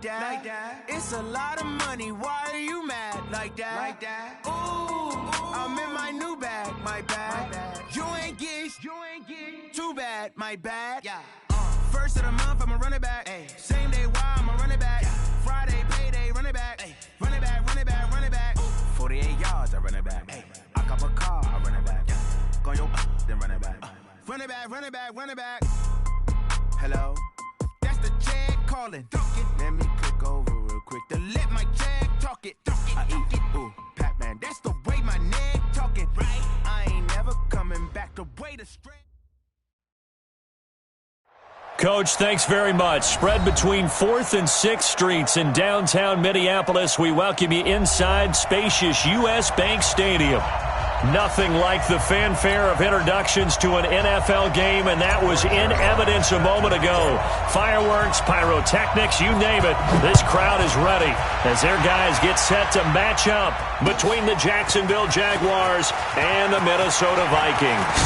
that. It's a lot of money, why are you mad like that? Ooh, I'm in my new bag, my bad. You ain't get too bad, my bad. Yeah. First of the month, I'ma run it back. Ay. Same day, why I'ma run it back. Yeah. Friday, payday, run it back. Ay. Run it back, run it back, run it back. 48 yards, I run it back. Ay. I cop a car, I run it back. Yeah. Go your then run it back. Run it back, run it back, run it back. Hello? That's the Jag calling. Let me click over real quick to let my Jag talk it. I eat it, ooh, Pac-Man. That's the way my neck talking. Right? I ain't never coming back the way the strength. Coach, thanks very much. Spread between 4th and 6th Streets in downtown Minneapolis. We welcome you inside spacious U.S. Bank Stadium. Nothing like the fanfare of introductions to an NFL game, and that was in evidence a moment ago. Fireworks, pyrotechnics, you name it. This crowd is ready as their guys get set to match up between the Jacksonville Jaguars and the Minnesota Vikings.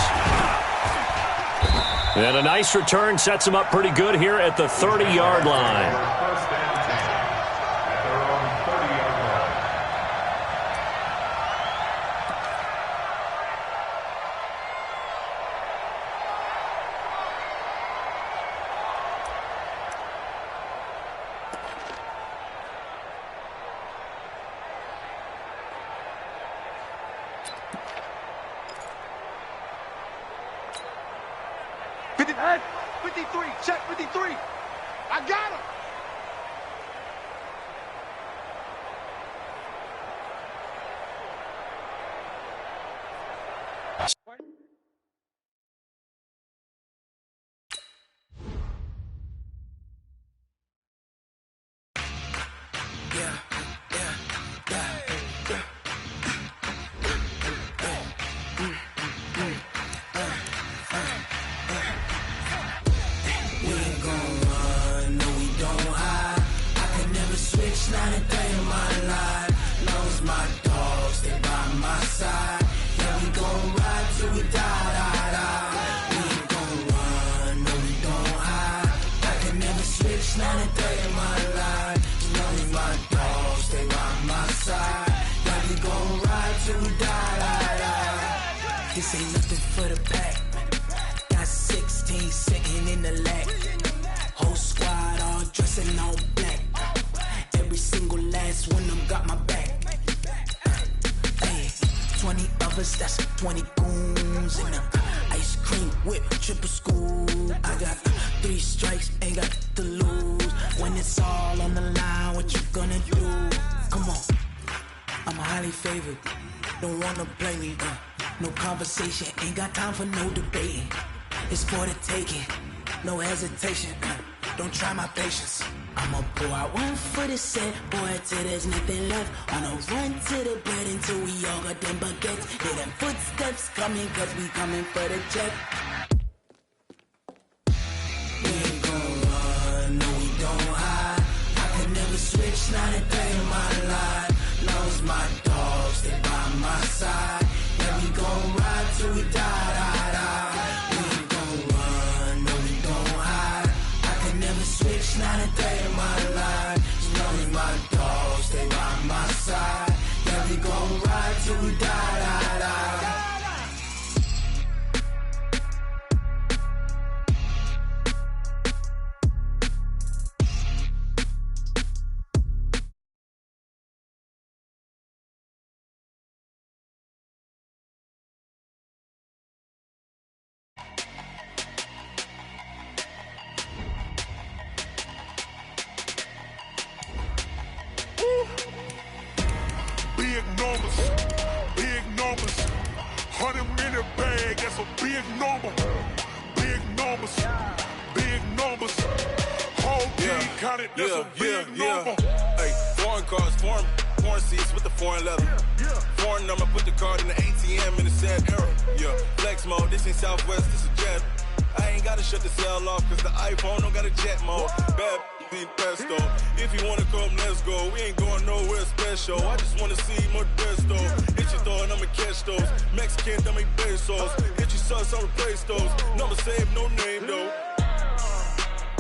And a nice return sets them up pretty good here at the 30-yard line. Hey, 53, check 53. I got him. Not a day in my life. Knows my dogs, stay by my side. Yeah, we gon' ride till we die. We ain't gon' run, no, we don't hide. I can never switch, not a day in my life. Knows my dogs, stay by my side. Yeah, we gon' ride till we die. This ain't nothing for the pack. Got 16 second in the lag. Whole squad all dressing all black. Every single last one of them got my back. Hey, 20 of us, that's 20 goons. And ice cream whip, triple scoop. I got 3 strikes, ain't got to lose. When it's all on the line, what you gonna do? Come on, I'm highly favored. Don't wanna play me, no conversation. Ain't got time for no debating. It's for the taking, no hesitation. Don't try my patience. I'ma pour out one for the set, boy, till there's nothing left. On a run to the bread until we all got them baguettes. Hear them footsteps coming, cause we coming for the check. We ain't gon' run, no, we don't hide. I can never switch, not a day in my life. Knows my dogs, stay by my side. Yeah, we gon' ride till we die. We ain't gon' run, no, we don't hide. I can never switch, not a day in my life. Knows my dogs, stay by my side. Yeah, we gon' ride till we die. Big numbers, 100-minute bag, that's a big number. Big numbers, whole team counted, that's a big number. Hey, foreign cars, foreign seats with the foreign leather. Foreign number, put the card in the ATM in the sad era. Yeah, flex mode, this ain't Southwest, this is jet. I ain't gotta shut the cell off, cause the iPhone don't got a jet mode. Bad pesto. If you wanna come, let's go. We ain't going nowhere special. I just wanna see more Modesto. Hit your thought, I'ma catch those. Mexican, dummy pesos. Hit your sus, I'll replace those. Number saved, no name though.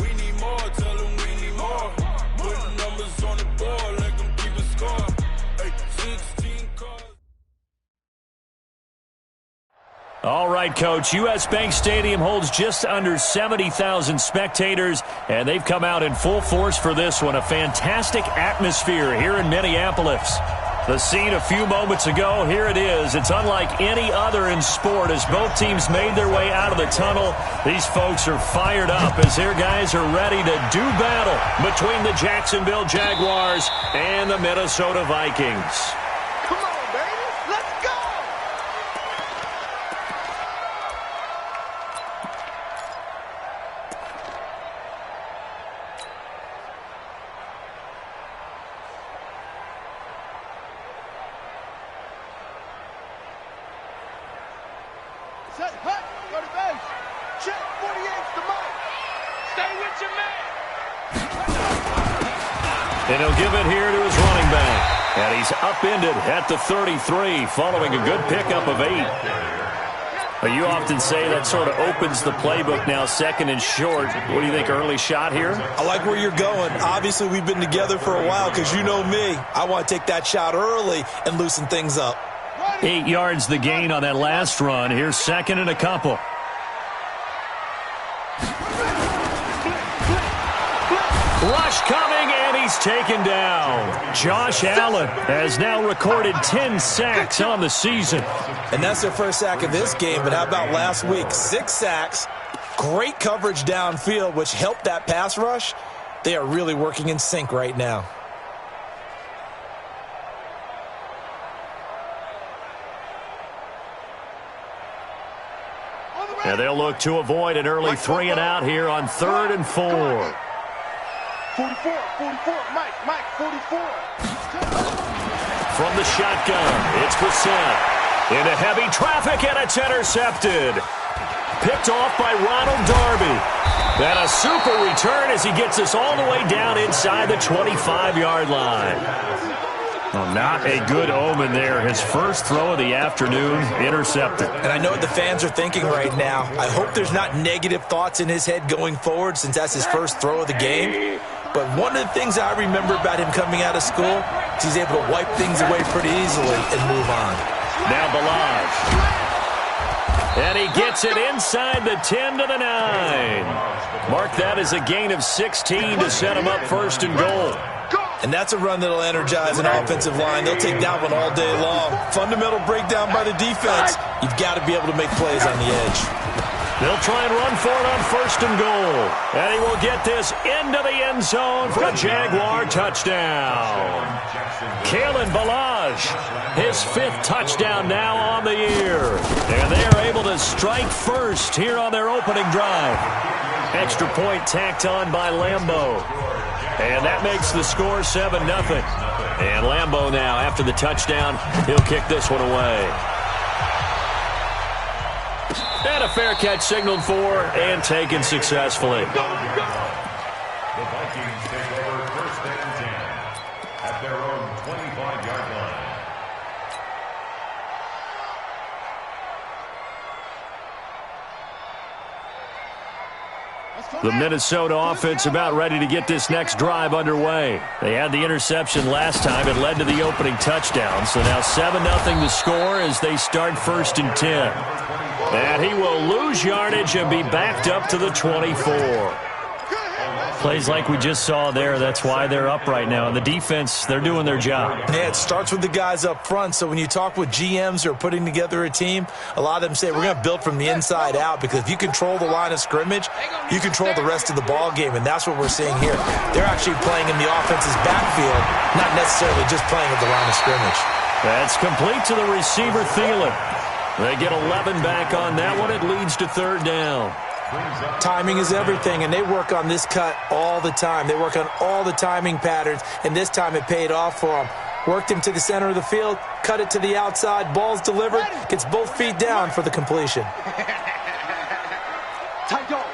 We need more, tell them we need more. Put Put numbers on the board, let them keep a score. Hey, 16 cards. All right, Coach. U.S. Bank Stadium holds just under 70,000 spectators, and they've come out in full force for this one. A fantastic atmosphere here in Minneapolis. The scene a few moments ago, here it is. It's unlike any other in sport as both teams made their way out of the tunnel. These folks are fired up as their guys are ready to do battle between the Jacksonville Jaguars and the Minnesota Vikings. Come on, baby. Let's go. Set, hut, go to base. Check, 48's the mark. Stay with your man. And he'll give it here to his running back. And he's upended at the 33 following a good pickup of 8. But you often say that sort of opens the playbook now, second and short. What do you think, early shot here? I like where you're going. Obviously, we've been together for a while because you know me. I want to take that shot early and loosen things up. 8 yards the gain on that last run. Here's second and a couple. Rush coming, and he's taken down. Josh Allen has now recorded 10 sacks on the season. And that's their first sack of this game, but how about last week? 6 sacks, great coverage downfield, which helped that pass rush. They are really working in sync right now. And they'll look to avoid an early 3 and out here on 3rd and 4. 44, Mike, 44. From the shotgun, it's Brissett. Into heavy traffic, and it's intercepted. Picked off by Ronald Darby. And a super return as he gets us all the way down inside the 25-yard line. Well, not a good omen there. His first throw of the afternoon intercepted. And I know what the fans are thinking right now. I hope there's not negative thoughts in his head going forward since that's his first throw of the game. But one of the things I remember about him coming out of school is he's able to wipe things away pretty easily and move on. Now Balaj. And he gets it inside the 10 to the 9. Mark that as a gain of 16 to set him up 1st and goal. And that's a run that'll energize an offensive line. They'll take that one all day long. Fundamental breakdown by the defense. You've got to be able to make plays on the edge. They'll try and run for it on 1st and goal. And he will get this into the end zone for a Jaguar touchdown. Kalen Balaj, his 5th touchdown now on the year. And they are able to strike first here on their opening drive. Extra point tacked on by Lambeau. And that makes the score 7-0. And Lambeau now, after the touchdown, he'll kick this one away. And a fair catch signaled for and taken successfully. The Vikings take over 1st and 10 at their own 25-yard line. The Minnesota offense about ready to get this next drive underway. They had the interception last time. It led to the opening touchdown. So now 7-0 the score as they start 1st and 10. And he will lose yardage and be backed up to the 24. Plays like we just saw there. That's why they're up right now. And the defense, they're doing their job. Yeah, it starts with the guys up front. So when you talk with GMs who are putting together a team, a lot of them say we're going to build from the inside out because if you control the line of scrimmage, you control the rest of the ball game, and that's what we're seeing here. They're actually playing in the offense's backfield, not necessarily just playing at the line of scrimmage. That's complete to the receiver, Thielen. They get 11 back on that one. It leads to 3rd down. Timing is everything, and they work on this cut all the time. They work on all the timing patterns, and this time it paid off for them. Worked him to the center of the field, cut it to the outside, ball's delivered, gets both feet down for the completion. Tight dog.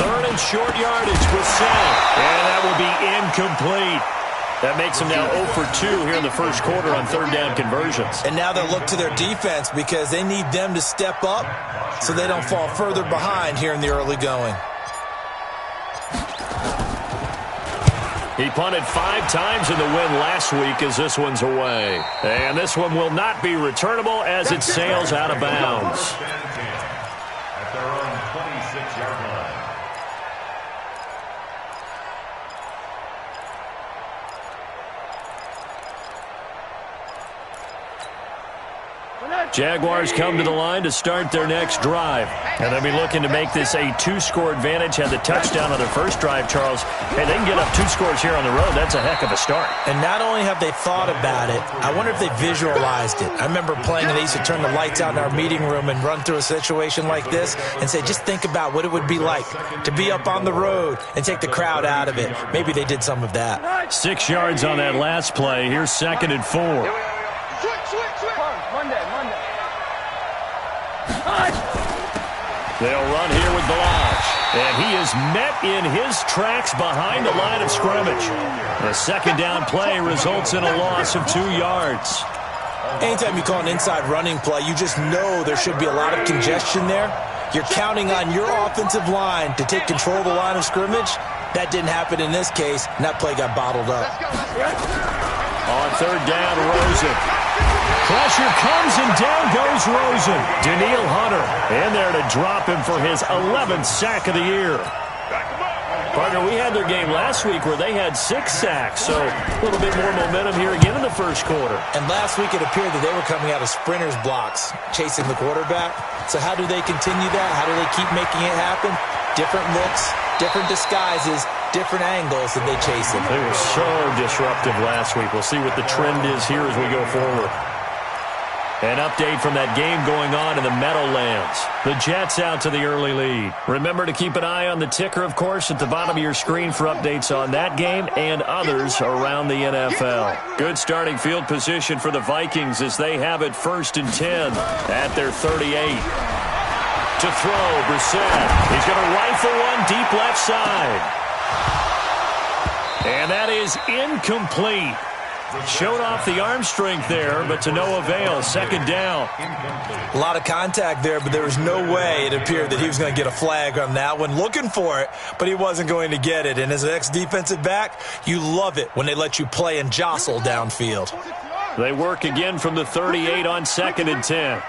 3rd and short yardage, Brissett. And that will be incomplete. That makes them now 0 for 2 here in the first quarter on third down conversions. And now they'll look to their defense because they need them to step up so they don't fall further behind here in the early going. He punted 5 times in the win last week as this one's away. And this one will not be returnable as it sails out of bounds. At their own 26-yard line. Jaguars come to the line to start their next drive. And they'll be looking to make this a 2-score advantage. Had the touchdown on their first drive, Charles. Hey, they can get up 2 scores here on the road. That's a heck of a start. And not only have they thought about it, I wonder if they visualized it. I remember playing and they used to turn the lights out in our meeting room and run through a situation like this and say, just think about what it would be like to be up on the road and take the crowd out of it. Maybe they did some of that. 6 yards on that last play. Here's 2nd and 4. They'll run here with Balaj. And he is met in his tracks behind the line of scrimmage. The second down play results in a loss of 2 yards. Anytime you call an inside running play, you just know there should be a lot of congestion there. You're counting on your offensive line to take control of the line of scrimmage. That didn't happen in this case, and that play got bottled up. On third down, Rosen. Pressure comes, and down goes Rosen. Daniil Hunter in there to drop him for his 11th sack of the year. Partner, we had their game last week where they had 6 sacks, so a little bit more momentum here again in the first quarter. And last week it appeared that they were coming out of sprinters blocks, chasing the quarterback. So how do they continue that? How do they keep making it happen? Different looks, different disguises, different angles that they chase him. They were so disruptive last week. We'll see what the trend is here as we go forward. An update from that game going on in the Meadowlands. The Jets out to the early lead. Remember to keep an eye on the ticker, of course, at the bottom of your screen for updates on that game and others around the NFL. Good starting field position for the Vikings as they have it 1st and 10 at their 38. To throw, Brissett. He's going to rifle one deep left side. And that is incomplete. Showed off the arm strength there, but to no avail. 2nd down. A lot of contact there, but there was no way it appeared that he was going to get a flag on that one. Looking for it, but he wasn't going to get it. And as an ex-defensive back, you love it when they let you play and jostle downfield. They work again from the 38 on 2nd and 10.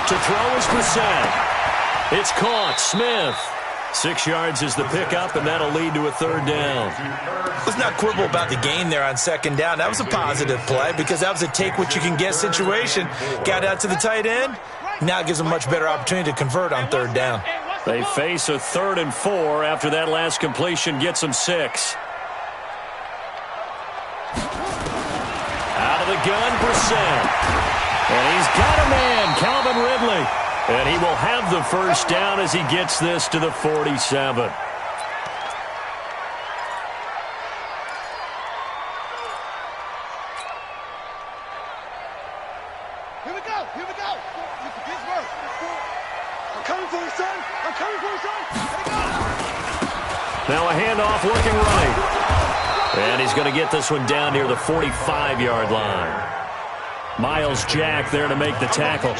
To throw is Brissett. It's caught. Smith. 6 yards is the pickup, and that'll lead to a 3rd down. Let's not quibble about the gain there on 2nd down. That was a positive play because that was a take-what-you-can-get situation. Got out to the tight end. Now it gives them a much better opportunity to convert on 3rd down. They face a 3rd and 4 after that last completion gets them 6. Out of the gun, Brissett. And he's got a man, Calvin Ridley. And he will have the 1st down as he gets this to the 47. Here we go. I'm coming for you, son. I'm coming for you, son. Here we go. Now a handoff looking right. And he's going to get this one down near the 45-yard line. Miles Jack there to make the tackle.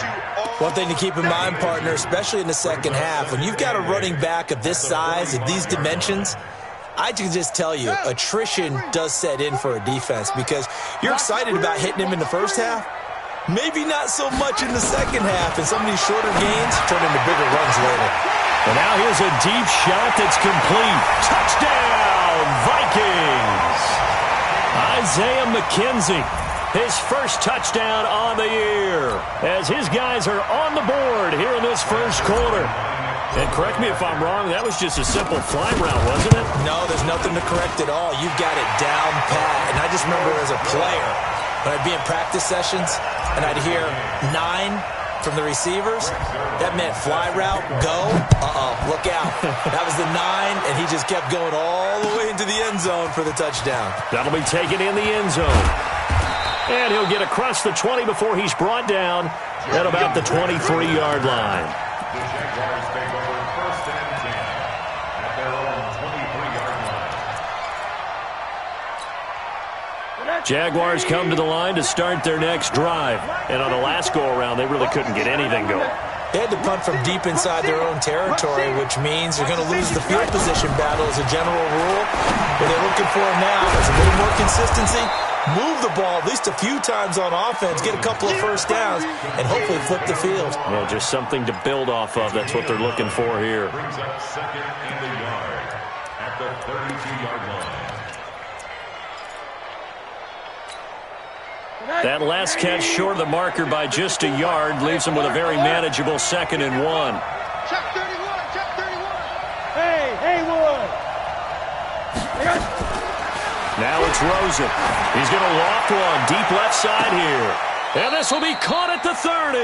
One thing to keep in mind, partner, especially in the second half, when you've got a running back of this size, of these dimensions, I can just tell you, attrition does set in for a defense because you're excited about hitting him in the first half. Maybe not so much in the second half, and some of these shorter gains turn into bigger runs later. And now here's a deep shot that's complete. Touchdown, Vikings! Isaiah McKenzie. His first touchdown on the year as his guys are on the board here in this first quarter. And correct me if I'm wrong, that was just a simple fly route, wasn't it? No, there's nothing to correct at all. You've got it down pat. And I just remember as a player, when I'd be in practice sessions and I'd hear 9 from the receivers, that meant fly route, go, look out. That was the 9, and he just kept going all the way into the end zone for the touchdown. That'll be taken in the end zone. And he'll get across the 20 before he's brought down at about the 23-yard line. The Jaguars take over 1st and 10 at their own 23-yard line. Jaguars come to the line to start their next drive. And on the last go-around, they really couldn't get anything going. They had to punt from deep inside their own territory, which means they're going to lose the field position battle as a general rule. What they're looking for now is a little more consistency, move the ball at least a few times on offense, get a couple of first downs, and hopefully flip the field. Well, just something to build off of. That's what they're looking for here. Brings up second and a yard at the 32-yard line. That last catch short of the marker by just a yard leaves him with a very manageable 2nd and 1. Check 31, check 31. Hey, Haywood. Now it's Rosen. He's going to loft one deep left side here. And this will be caught at the 30.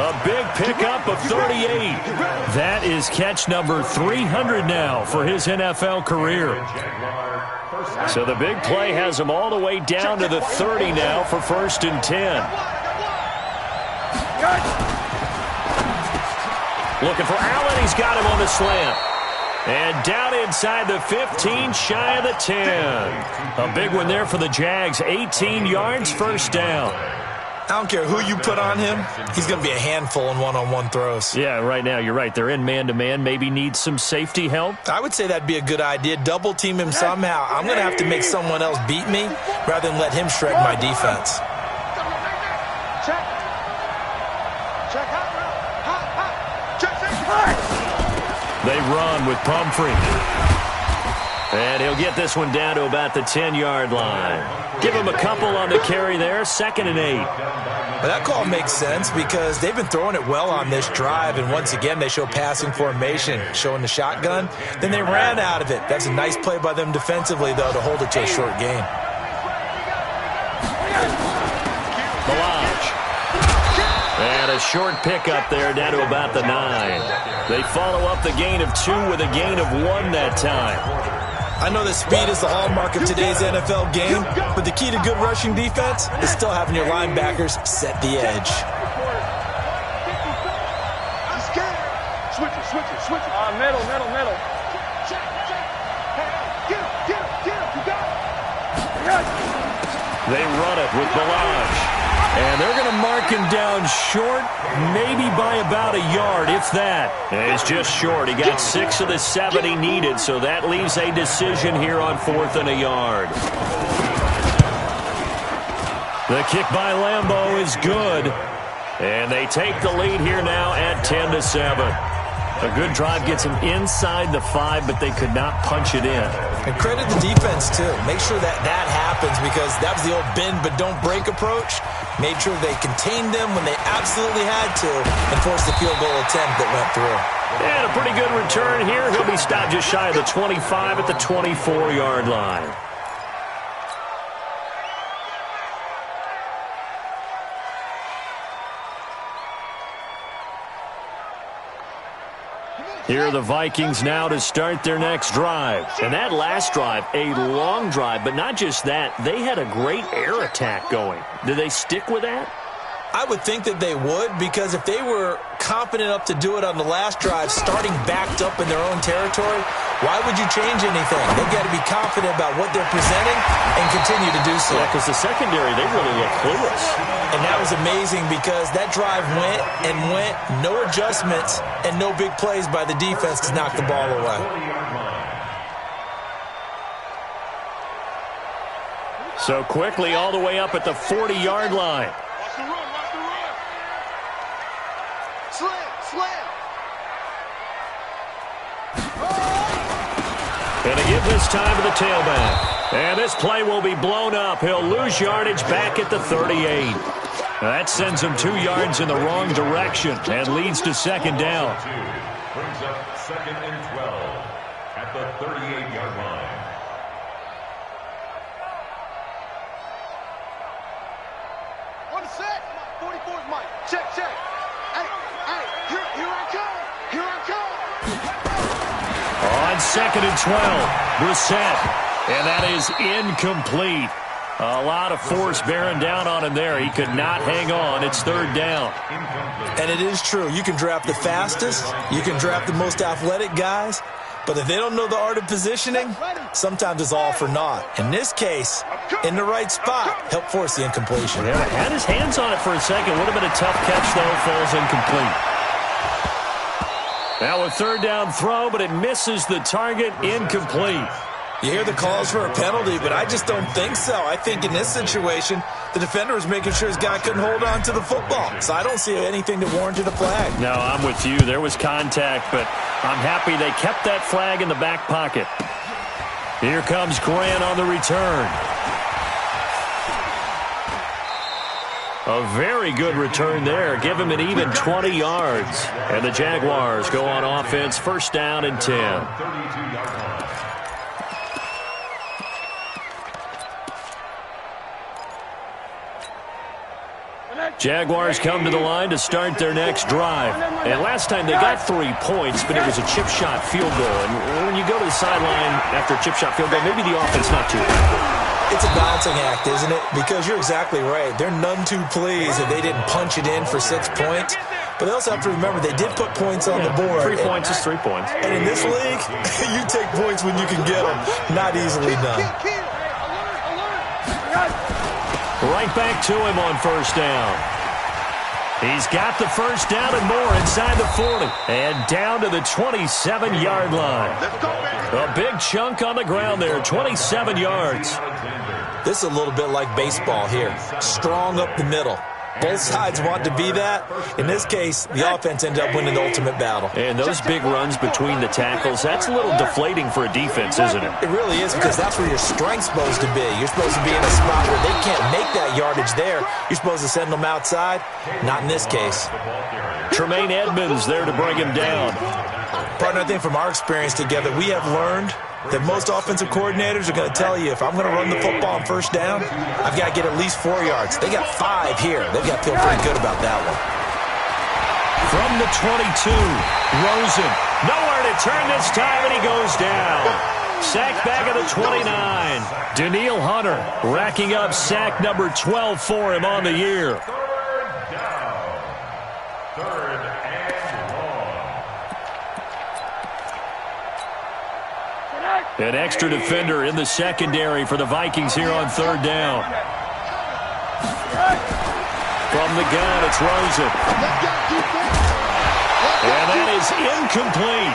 A big pickup of 38. That is catch number 300 now for his NFL career. So the big play has him all the way down to the 30 now for 1st and 10. Looking for Allen. He's got him on the slant. And down inside the 15, shy of the 10. A big one there for the Jags. 18 yards, 1st down. I don't care who you put on him. He's going to be a handful in one-on-one throws. Yeah, right now, you're right. They're in man-to-man. Maybe need some safety help. I would say that'd be a good idea. Double team him somehow. I'm going to have to make someone else beat me rather than let him shred my defense. Check. Check hot. They run with Pumphrey. And he'll get this one down to about the 10-yard line. Give him a couple on the carry there. 2nd and 8. Well, that call makes sense because they've been throwing it well on this drive, and once again they show passing formation, showing the shotgun. Then they ran out of it. That's a nice play by them defensively, though, to hold it to a short gain. Balaj. And a short pickup there down to about the 9. They follow up the gain of 2 with a gain of 1 that time. I know that speed is the hallmark of today's NFL game, but the key to good rushing defense is still having your linebackers set the edge. Switch it. Middle. Check. Hey, get him. You got it. They run it with Balaj. And they're going to mark him down short, maybe by about a yard, if that. And it's just short. He got 6 of the 7 he needed, so that leaves a decision here on 4th and a yard. The kick by Lambeau is good. And they take the lead here now at 10-7. A good drive gets them inside the 5, but they could not punch it in. And credit the defense, too. Make sure that happens because that was the old bend but don't break approach. Made sure they contained them when they absolutely had to and forced the field goal attempt that went through. And a pretty good return here. He'll be stopped just shy of the 25 at the 24-yard line. Here are the Vikings now to start their next drive. And that last drive, a long drive, but not just that. They had a great air attack going. Did they stick with that? I would think that they would because if they were confident enough to do it on the last drive, starting backed up in their own territory, why would you change anything? They've got to be confident about what they're presenting and continue to do so. Yeah, because the secondary, they really look clueless. And that was amazing because that drive went, no adjustments, and no big plays by the defense to knock the ball away. So quickly all the way up at the 40-yard line. Slam. Going to give this time to the tailback. And this play will be blown up. He'll lose yardage back at the 38. That sends him 2 yards in the wrong direction and leads to 2nd down. Brings up 2nd and 12 at the 38-yard line. On the set. 44's Mike. Check. Hey, here I come. On 2nd and 12, Brissett. And that is incomplete. A lot of force bearing down on him there. He could not hang on. It's 3rd down. And it is true. You can draft the fastest. You can draft the most athletic guys. But if they don't know the art of positioning, sometimes it's all for naught. In this case, in the right spot, help force the incompletion. Yeah, had his hands on it for a second. Would have been a tough catch, though. Falls incomplete. Now a third down throw, but it misses the target. Incomplete. You hear the calls for a penalty, but I just don't think so. I think in this situation, the defender was making sure his guy couldn't hold on to the football. So I don't see anything that warranted a flag. No, I'm with you. There was contact, but I'm happy they kept that flag in the back pocket. Here comes Grant on the return. A very good return there. Give him an even 20 yards. And the Jaguars go on offense, first down and 10. Jaguars come to the line to start their next drive. And last time they got 3 points, but it was a chip shot field goal. And when you go to the sideline after a chip shot field goal, maybe the offense not too bad. It's a balancing act, isn't it? Because you're exactly right. They're none too pleased that they didn't punch it in for 6 points. But they also have to remember they did put points on the board. 3 points is 3 points. And in this league, you take points when you can get them. Not easily done. Right back to him on first down. He's got the first down and more inside the 40. And down to the 27-yard line. A big chunk on the ground there, 27 yards. This is a little bit like baseball here. Strong up the middle. Both sides want to be that. In this case, the offense ended up winning the ultimate battle. And those big runs between the tackles, that's a little deflating for a defense, isn't it? It really is, because that's where your strength's supposed to be. You're supposed to be in a spot where they can't make that yardage there. You're supposed to send them outside. Not in this case. Tremaine Edmonds there to bring him down. Partner, I think from our experience together, we have learned that most offensive coordinators are going to tell you, if I'm going to run the football on first down, I've got to get at least 4 yards. They got 5 here. They've got to feel pretty good about that one. From the 22, Rosen. Nowhere to turn this time, and he goes down. Sack back at the 29. Daniil Hunter racking up sack number 12 for him on the year. An extra defender in the secondary for the Vikings here on third down. From the gun, it's Rosen. And that is incomplete.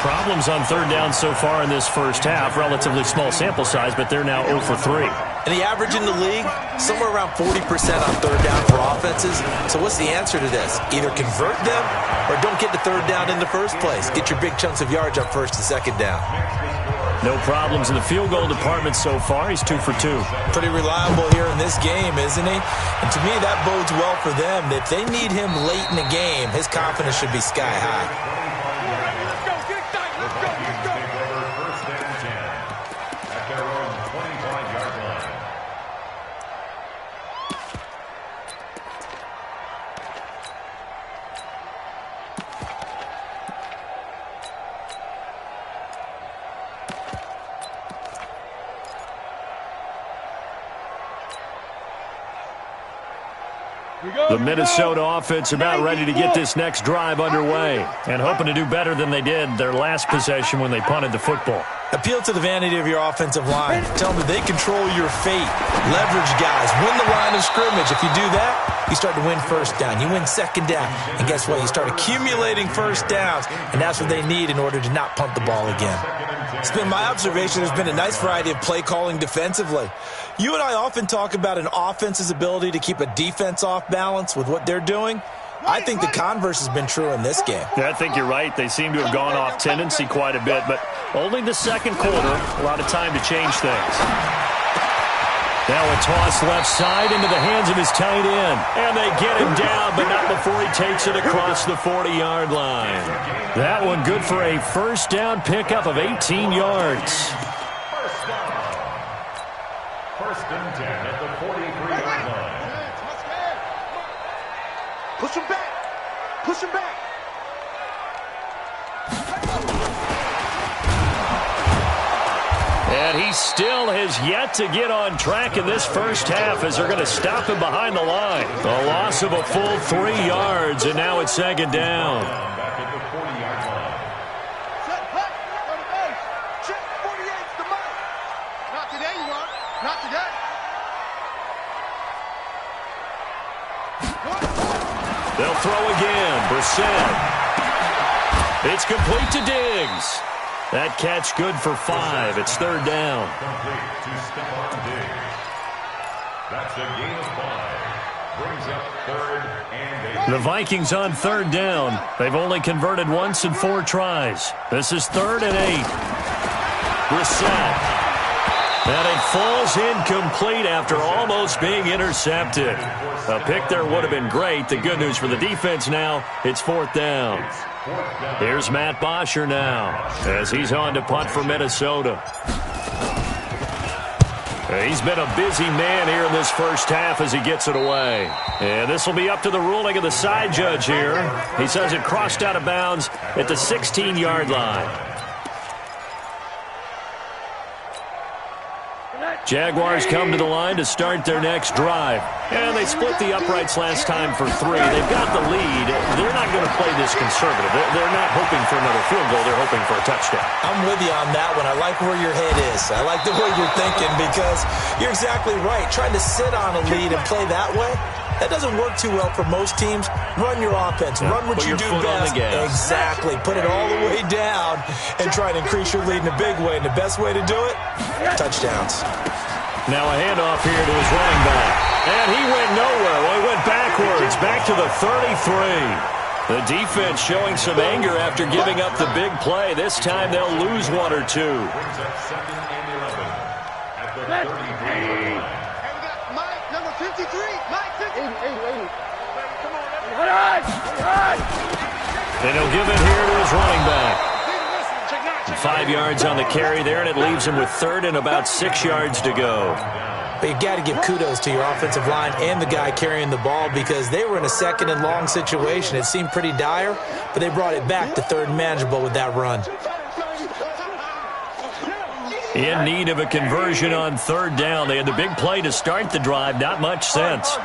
Problems on third down so far in this first half. Relatively small sample size, but they're now 0 for 3. And the average in the league, somewhere around 40% on third down for offenses. So what's the answer to this? Either convert them or don't get to third down in the first place. Get your big chunks of yards on first and second down. No problems in the field goal department so far. He's 2 for 2. Pretty reliable here in this game, isn't he? And to me, that bodes well for them. If they need him late in the game, his confidence should be sky high. The Minnesota offense about ready to get this next drive underway and hoping to do better than they did their last possession when they punted the football. Appeal to the vanity of your offensive line. Tell them that they control your fate. Leverage guys. Win the line of scrimmage. If you do that, you start to win first down. You win second down. And guess what? You start accumulating first downs. And that's what they need in order to not punt the ball again. It's been my observation. There's been a nice variety of play calling defensively. You and I often talk about an offense's ability to keep a defense off balance with what they're doing. I think the converse has been true in this game. Yeah, I think you're right. They seem to have gone off tendency quite a bit, but only the second quarter, a lot of time to change things. Now a toss left side into the hands of his tight end. And they get him down, but not before he takes it across the 40-yard line. That one good for a first down pickup of 18 yards. First and 10 at the 43-yard line. Push him back. Push him back. And he still has yet to get on track in this first half as they're going to stop him behind the line. A loss of a full 3 yards, and now it's second down. Back at the 40-yard line. They'll throw again. Brissett. It's complete to Diggs. That catch good for 5. It's third down. Complete to Stephon Diggs. That's a gain of 5. Brings up third and 8. The Vikings on third down. They've only converted once in 4 tries. This is third and 8. Brissett. And it falls incomplete after almost being intercepted. A pick there would have been great. The good news for the defense now, it's fourth down. Here's Matt Bosher now as he's on to punt for Minnesota. He's been a busy man here in this first half as he gets it away. And this will be up to the ruling of the side judge here. He says it crossed out of bounds at the 16-yard line. Jaguars come to the line to start their next drive. And they split the uprights last time for 3. They've got the lead. They're not going to play this conservative. They're not hoping for another field goal. They're hoping for a touchdown. I'm with you on that one. I like where your head is. I like the way you're thinking because you're exactly right. Trying to sit on a lead and play that way, that doesn't work too well for most teams. Run your offense. Run what you do best. Exactly. Put it all the way down and try and increase your lead in a big way. And the best way to do it, touchdowns. Now a handoff here to his running back. And he went nowhere. Well, he went backwards, back to the 33. The defense showing some anger after giving up the big play. This time they'll lose 1 or 2. Brings up second and 11 at the 33. Mike, number 53. Mike, 50. 80. Come on, And he'll give it here to his running back. 5 yards on the carry there, and it leaves him with third and about 6 yards to go. But you got to give kudos to your offensive line and the guy carrying the ball because they were in a second and long situation. It seemed pretty dire, but they brought it back to third and manageable with that run. In need of a conversion on third down. They had the big play to start the drive. Not much sense.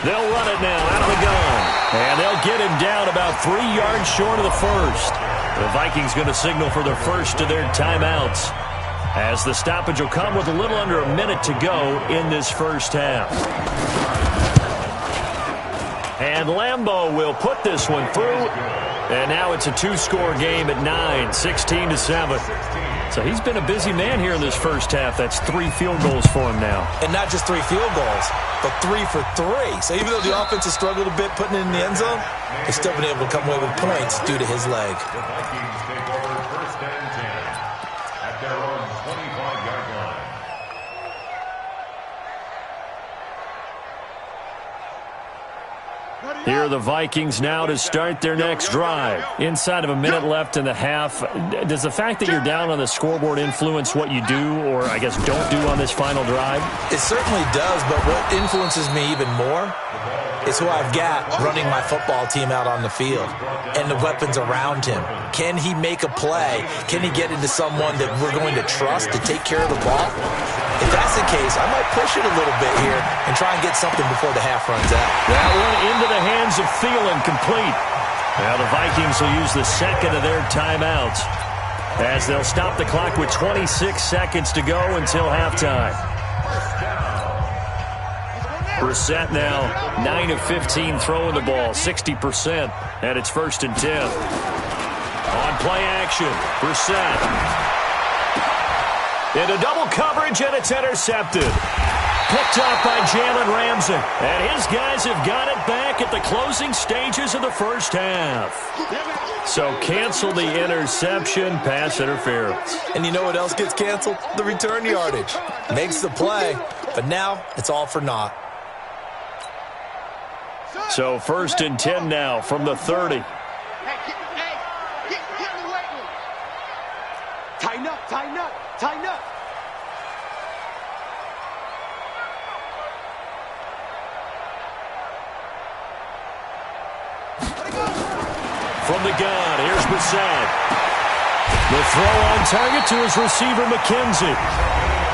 They'll run it now out of the gun. And they'll get him down about 3 yards short of the first. The Vikings going to signal for their first of their timeouts, as the stoppage will come with a little under a minute to go in this first half. And Lambeau will put this one through. And now it's a 2-score game at 9, 16-7. So he's been a busy man here in this first half. That's 3 field goals for him now. And not just 3 field goals, but 3 for 3. So even though the offense has struggled a bit putting it in the end zone, they've still been able to come away with points due to his leg. The Vikings take over first and 10 at their own 25-yard line. Here are the Vikings now to start their next drive. Inside of a minute left in the half. Does the fact that you're down on the scoreboard influence what you do or, I guess, don't do on this final drive? It certainly does, but what influences me even more is who I've got running my football team out on the field and the weapons around him. Can he make a play? Can he get into someone that we're going to trust to take care of the ball? If that's the case, I might push it a little bit here and try and get something before the half runs out. That one into the hands of Thielen, complete. Now the Vikings will use the second of their timeouts as they'll stop the clock with 26 seconds to go until halftime. Brissett now 9 of 15 throwing the ball, 60%, and it's first and 10. On play action, Brissett. Into double coverage, and it's intercepted. Picked off by Jalen Ramsey. And his guys have got it back at the closing stages of the first half. So cancel the interception, pass interference. And you know what else gets canceled? The return yardage. Makes the play, but now it's all for naught. So first and 10 now from the 30. Get in the weight room. Tighten up, tighten up, tighten up. From the gun, here's Brissett. The throw on target to his receiver, McKenzie.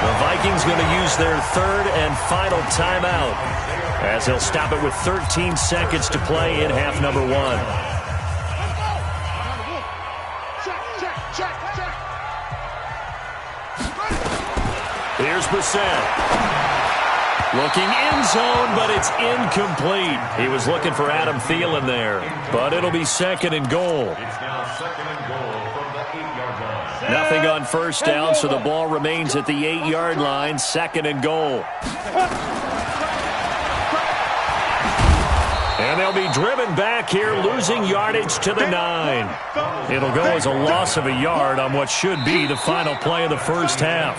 The Vikings going to use their third and final timeout, as they'll stop it with 13 seconds to play in half number 1. Here's Brissett. Looking in zone, but it's incomplete. He was looking for Adam Thielen there, but it'll be 2nd and goal. It's now 2nd and goal from the 8-yard line. Nothing on first down, so the ball remains at the 8-yard line, 2nd and goal. And they'll be driven back here, losing yardage to the 9. It'll go as a loss of a yard on what should be the final play of the first half.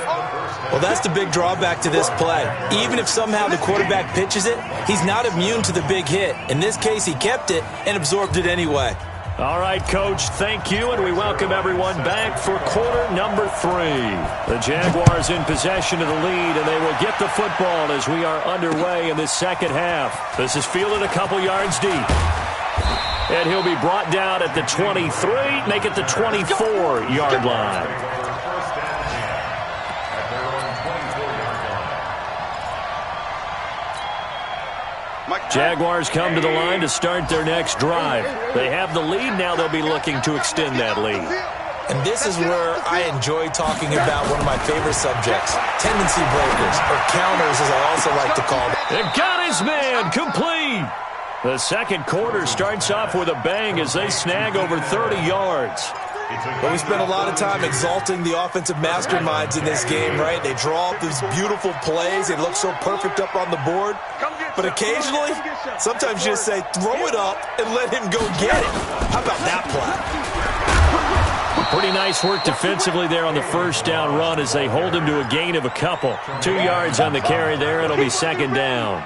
Well, that's the big drawback to this play. Even if somehow the quarterback pitches it, he's not immune to the big hit. In this case, he kept it and absorbed it anyway. All right, Coach, thank you, and we welcome everyone back for quarter number 3. The Jaguars in possession of the lead, and they will get the football as we are underway in this second half. This is fielded a couple yards deep. And he'll be brought down at the 23, make it the 24-yard line. Jaguars come to the line to start their next drive. They have the lead. Now they'll be looking to extend that lead. And this is where I enjoy talking about one of my favorite subjects, tendency breakers, or counters as I also like to call them. It got his man complete. The second quarter starts off with a bang as they snag over 30 yards. But we spent a lot of time exalting the offensive masterminds in this game, right? They draw up these beautiful plays. They look so perfect up on the board. But occasionally, sometimes you just say, throw it up and let him go get it. How about that play? Pretty nice work defensively there on the first down run as they hold him to a gain of a couple. 2 yards on the carry there. It'll be 2nd down.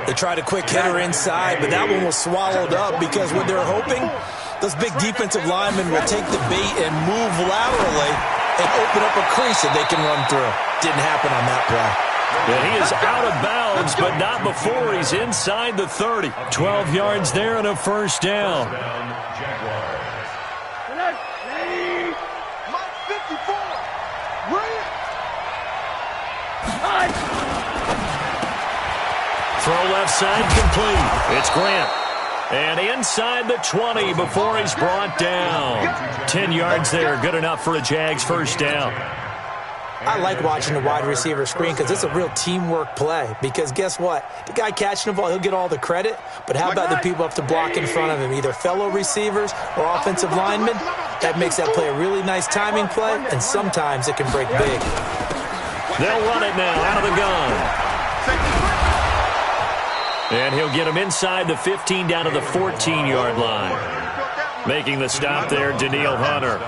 They tried a quick hitter inside, but that one was swallowed up because what they're hoping, those big defensive linemen will take the bait and move laterally and open up a crease that they can run through. Didn't happen on that play. And he is out of bounds, but not before he's inside the 30. 12 yards there and a first down. Throw left side complete. It's Grant. And inside the 20 before he's brought down. 10 yards there, good enough for a Jags first down. I like watching the wide receiver screen because it's a real teamwork play. Because guess what? The guy catching the ball, he'll get all the credit. But how about the people up to block in front of him? Either fellow receivers or offensive linemen. That makes that play a really nice timing play. And sometimes it can break big. They'll run it now out of the gun. And he'll get him inside the 15 down to the 14-yard line. Making the stop there, Danielle Hunter.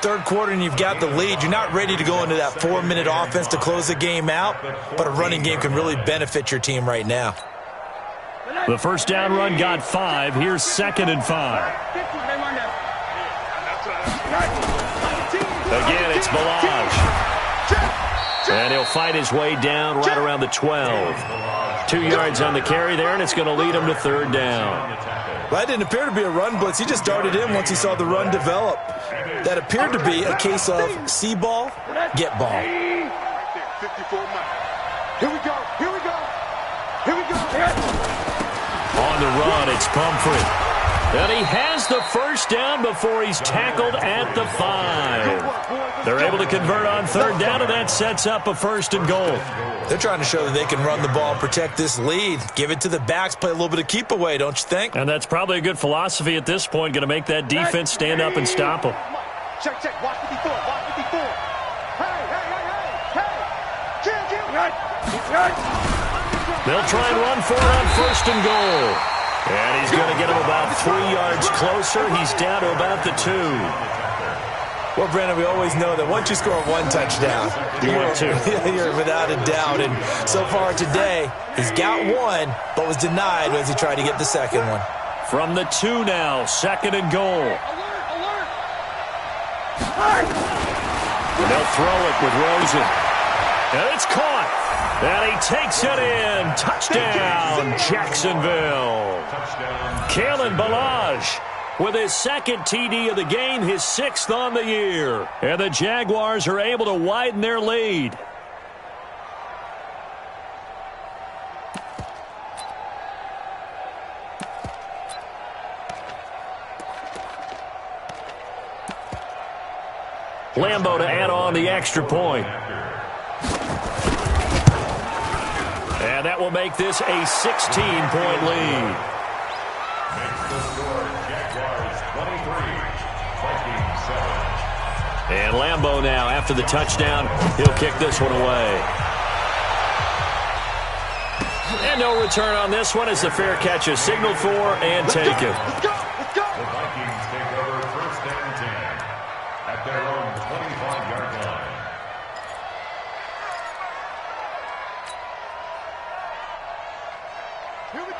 Third quarter and you've got the lead. You're not ready to go into that 4-minute offense to close the game out, but a running game can really benefit your team right now. The first down run got 5. Here's 2nd and 5. Again, it's Balaj. And he'll fight his way down right around the 12. 2 yards on the carry there, and it's going to lead him to 3rd down. Well, that didn't appear to be a run blitz. He just darted in once he saw the run develop. That appeared to be a case of see ball, get ball. Here we go. Here we go. Here we go. On the run, it's Pumphrey. And he has the first down before he's tackled at the 5. They're able to convert on 3rd down, and that sets up a 1st and goal. They're trying to show that they can run the ball and protect this lead. Give it to the backs, play a little bit of keep away, don't you think? And that's probably a good philosophy at this point, going to make that defense stand up and stop them. Check, check. Watch 54. Watch 54. Hey. They'll try and run for it on 1st and goal. And he's going to get him about 3 yards closer. He's down to about the 2. Well, Brandon, we always know that once you score 1 touchdown, you're without a doubt. And so far today, he's got 1, but was denied as he tried to get the second one. From the 2 now, 2nd and goal. And they'll throw it with Rosen. And it's caught. And he takes it in. Touchdown, Jacksonville. Kalen Balaj with his 2nd TD of the game, his 6th on the year. And the Jaguars are able to widen their lead. Lambo to add on the extra point. And that will make this a 16-point lead. Makes the score Jaguars 23, Vikings 7. And Lambeau now, after the touchdown, he'll kick this one away. And no return on this one as the fair catch is signaled for and taken. Let's go! Let's go! The Vikings take over 1st and 10 at their own 25-yard line.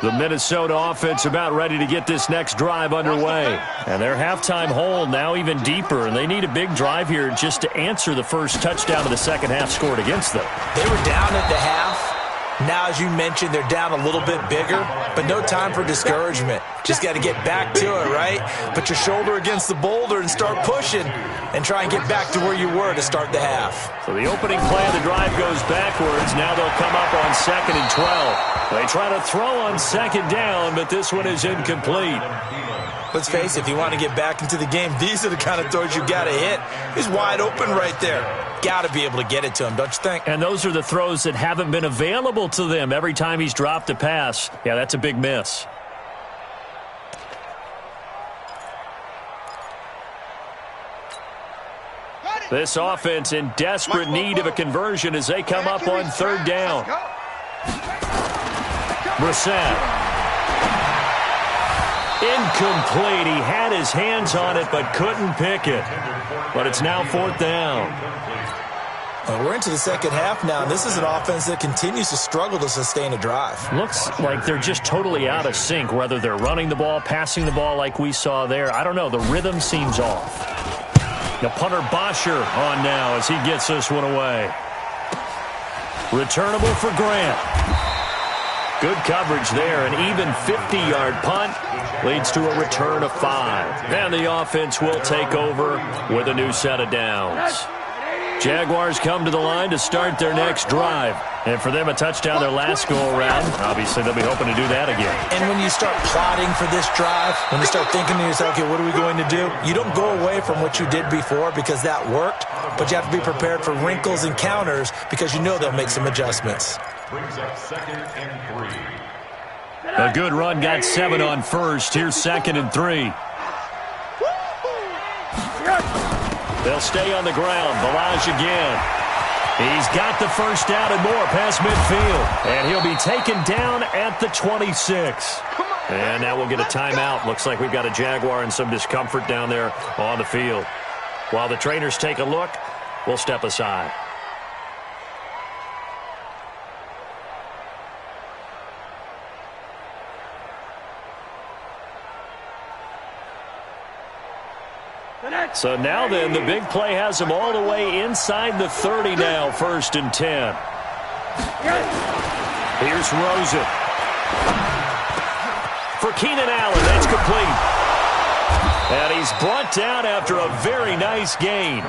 The Minnesota offense about ready to get this next drive underway. And their halftime hole now even deeper, and they need a big drive here just to answer the first touchdown of the second half scored against them. They were down at the half. Now, as you mentioned, they're down a little bit bigger, but no time for discouragement. Just got to get back to it, right? Put your shoulder against the boulder and start pushing and try and get back to where you were to start the half. So the opening play of the drive goes backwards. Now they'll come up on 2nd and 12. They try to throw on 2nd down, but this one is incomplete. Let's face it, if you want to get back into the game, these are the kind of throws you got to hit. He's wide open right there. Got to be able to get it to him, don't you think? And those are the throws that haven't been available to them every time he's dropped a pass. Yeah, that's a big miss. This offense in desperate need of a conversion as they come up on 3rd down. Brissett. Incomplete. He had his hands on it but couldn't pick it. But it's now 4th down. Well, we're into the second half now, and this is an offense that continues to struggle to sustain a drive. Looks like they're just totally out of sync, whether they're running the ball, passing the ball like we saw there. I don't know. The rhythm seems off. The punter Bosher on now as he gets this one away. Returnable for Grant. Good coverage there. An even 50-yard punt leads to a return of 5. And the offense will take over with a new set of downs. Jaguars come to the line to start their next drive. And for them, a touchdown their last go-around. Obviously, they'll be hoping to do that again. And when you start plotting for this drive, when you start thinking to yourself, okay, what are we going to do? You don't go away from what you did before because that worked, but you have to be prepared for wrinkles and counters because you know they'll make some adjustments. Brings up 2nd and 3. A good run got 7 on first. Here's 2nd and 3. They'll stay on the ground. Balaj again. He's got the first down and more past midfield. And he'll be taken down at the 26. And now we'll get a timeout. Looks like we've got a Jaguar and some discomfort down there on the field. While the trainers take a look, we'll step aside. So now then, the big play has him all the way inside the 30 now, 1st and 10. Here's Rosen. For Keenan Allen, that's complete. And he's brought down after a very nice gain.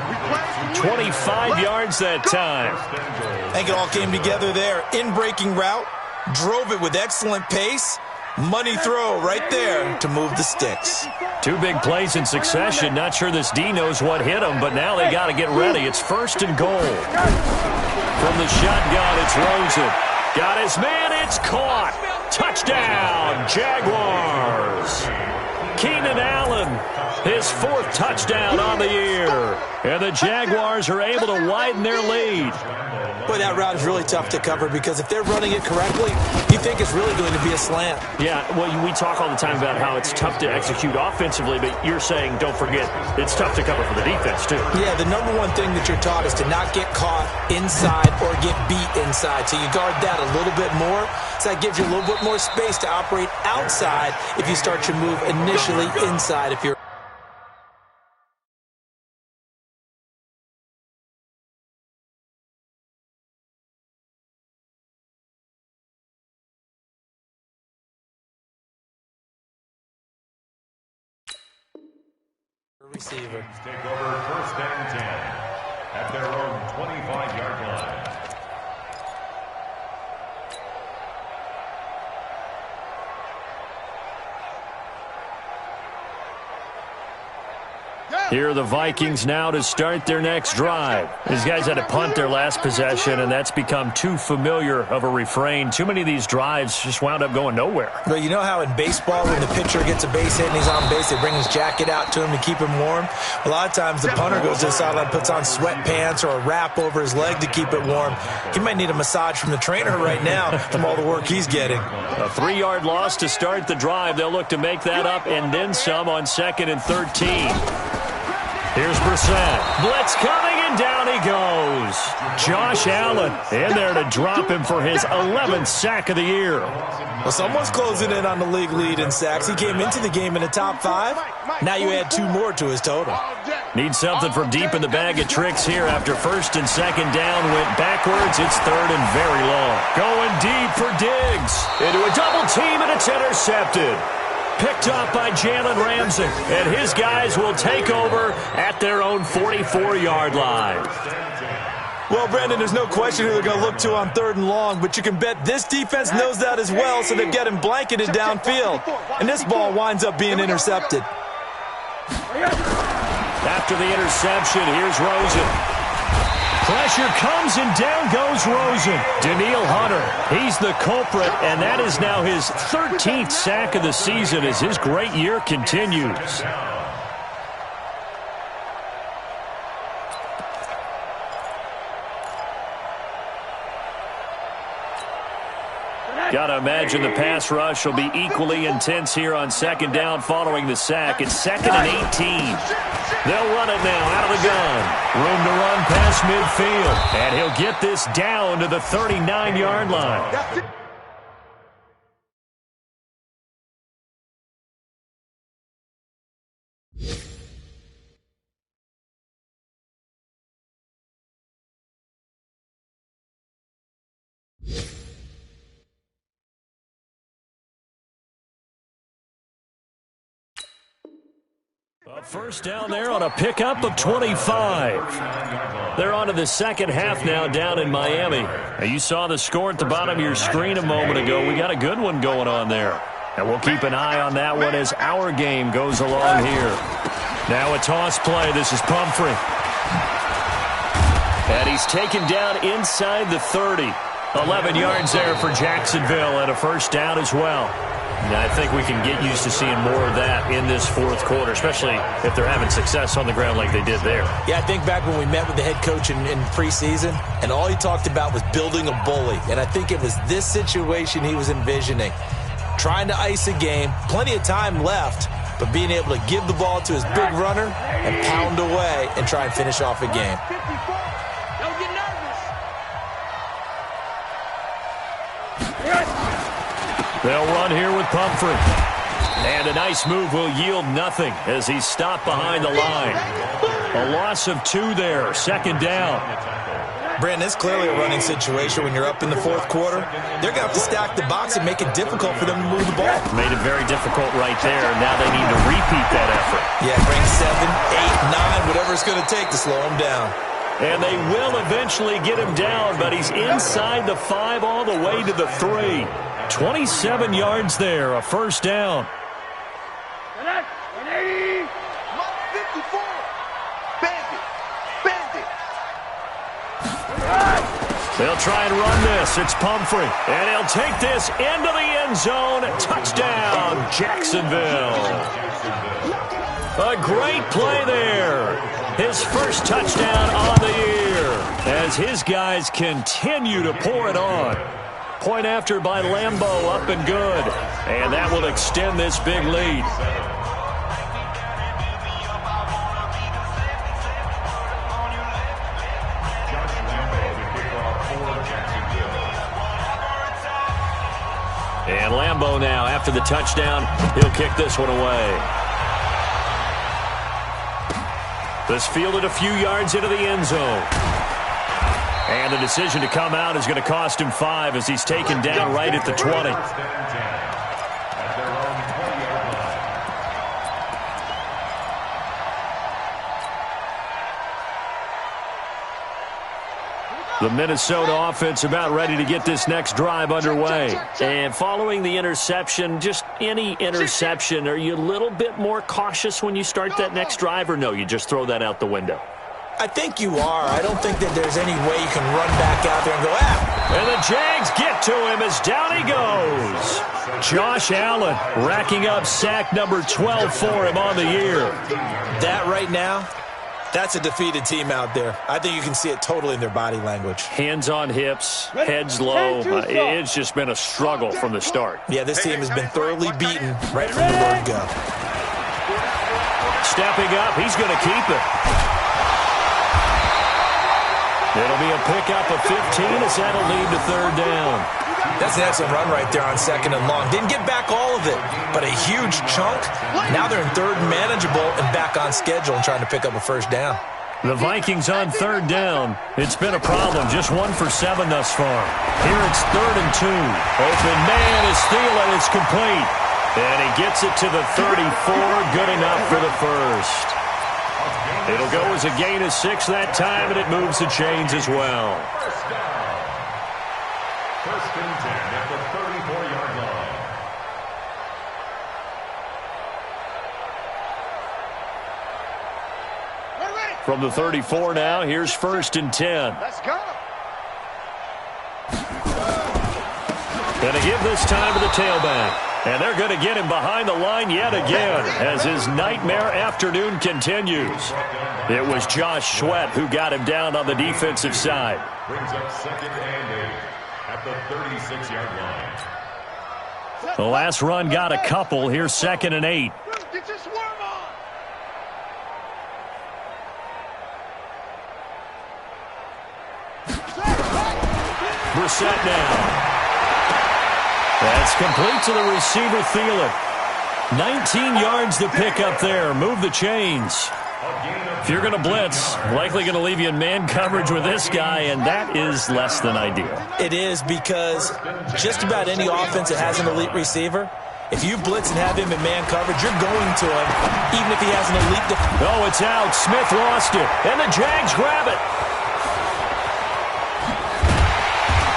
25 yards that time. I think it all came together there. In-breaking route, drove it with excellent pace. Money throw right there to move the sticks. 2 big plays in succession. Not sure this D knows what hit him, but now they got to get ready. It's 1st and goal. From the shotgun, it's Rosen. Got his man. It's caught. Touchdown, Jaguars. Keenan Allen, his 4th touchdown on the year. And the Jaguars are able to widen their lead. Boy, that route is really tough to cover because if they're running it correctly, you think it's really going to be a slant. Yeah, well, we talk all the time about how it's tough to execute offensively, but you're saying, don't forget, it's tough to cover for the defense, too. Yeah, the number one thing that you're taught is to not get caught inside or get beat inside. So you guard that a little bit more. So that gives you a little bit more space to operate outside if you start your move initially inside if you're receiver. Take over 1st and 10 at their own 25-yard line. Go! Here are the Vikings now to start their next drive. These guys had to punt their last possession, and that's become too familiar of a refrain. Too many of these drives just wound up going nowhere. Well, you know how in baseball when the pitcher gets a base hit and he's on base, they bring his jacket out to him to keep him warm? A lot of times the punter goes to the sideline, puts on sweatpants or a wrap over his leg to keep it warm. He might need a massage from the trainer right now from all the work he's getting. A 3-yard loss to start the drive. They'll look to make that up and then some on 2nd and 13. Here's Brissett. Blitz coming, and down he goes. Josh Allen in there to drop him for his 11th sack of the year. Well, someone's closing in on the league lead in sacks. He came into the game in the top 5. Now you add 2 more to his total. Need something from deep in the bag of tricks here after 1st and 2nd down. Went backwards. It's 3rd and very long. Going deep for Diggs. Into a double team, and it's intercepted. Picked up by Jalen Ramsey, and his guys will take over at their own 44-yard line. Well, Brandon, there's no question who they're going to look to on 3rd and long, but you can bet this defense knows that as well, so they get him blanketed downfield. And this ball winds up being intercepted. After the interception, here's Rosen. Pressure comes, and down goes Rosen. Daniil Hunter, he's the culprit, and that is now his 13th sack of the season as his great year continues. Got to imagine the pass rush will be equally intense here on 2nd down following the sack. It's 2nd and 18. They'll run it now out of the gun. Room to run past midfield. And he'll get this down to the 39-yard line. First down there on a pickup of 25. They're on to the second half now down in Miami. Now, you saw the score at the bottom of your screen a moment ago. We got a good one going on there. And we'll keep an eye on that one as our game goes along here. Now a toss play. This is Pumphrey. And he's taken down inside the 30. 11 yards there for Jacksonville and a first down as well. Now, I think we can get used to seeing more of that in this 4th quarter, especially if they're having success on the ground like they did there. Yeah, I think back when we met with the head coach in preseason, and all he talked about was building a bully. And I think it was this situation he was envisioning. Trying to ice a game, plenty of time left, but being able to give the ball to his big runner and pound away and try and finish off a game. Don't get nervous. They'll run here with Pumphrey. And a nice move will yield nothing as he's stopped behind the line. A loss of 2 there, 2nd down. Brandon, it's clearly a running situation when you're up in the 4th quarter. They're going to have to stack the box and make it difficult for them to move the ball. Made it very difficult right there. Now they need to repeat that effort. Yeah, bring 7, 8, 9, whatever it's going to take to slow him down. And they will eventually get him down, but he's inside the 5 all the way to the 3. 27 yards there, a first down. 54. Bandit. They'll try and run this. It's Pumphrey. And he'll take this into the end zone. Touchdown, Jacksonville. A great play there. His first touchdown on the year as his guys continue to pour it on. Point after by Lambeau, up and good. And that will extend this big lead. And Lambeau now, after the touchdown, he'll kick this one away. This fielded a few yards into the end zone. And the decision to come out is going to cost him 5 as he's taken down right at the 20. The Minnesota offense about ready to get this next drive underway. And following the interception, just any interception, are you a little bit more cautious when you start that next drive, or no, you just throw that out the window? I think you are. I don't think that there's any way you can run back out there and go, And the Jags get to him as down he goes. Josh Allen racking up sack number 12 for him on the year. That right now, that's a defeated team out there. I think you can see it totally in their body language. Hands on hips, heads low. It's just been a struggle from the start. Yeah, this team has been thoroughly beaten right from the word go. Stepping up, he's going to keep it. It'll be a pickup of 15 as that'll lead to third down. That's an excellent run right there on second and long. Didn't get back all of it, but a huge chunk. Now they're in third and manageable and back on schedule and trying to pick up a first down. The Vikings on third down. It's been a problem. Just 1 for 7 thus far. Here it's 3rd and 2. Open man is Thielen. It's complete. And he gets it to the 34. Good enough for the first. It'll go as a gain of 6 that time, and it moves the chains as well. First and 10 at the 34-yard line. From the 34 now, here's 1st and 10. Let's go. Gonna give this time to the tailback. And they're going to get him behind the line yet again as his nightmare afternoon continues. It was Josh Sweat who got him down on the defensive side. Brings up 2nd and 8 at the 36-yard line. The last run got a couple. Here's 2nd and 8. Get your swarm on. Brissett now. That's complete to the receiver, Thielen. 19 yards to pick up there. Move the chains. If you're going to blitz, likely going to leave you in man coverage with this guy, and that is less than ideal. It is because just about any offense that has an elite receiver, if you blitz and have him in man coverage, you're going to him, even if he has an elite defense. Oh, it's out. Smith lost it, and the Jags grab it.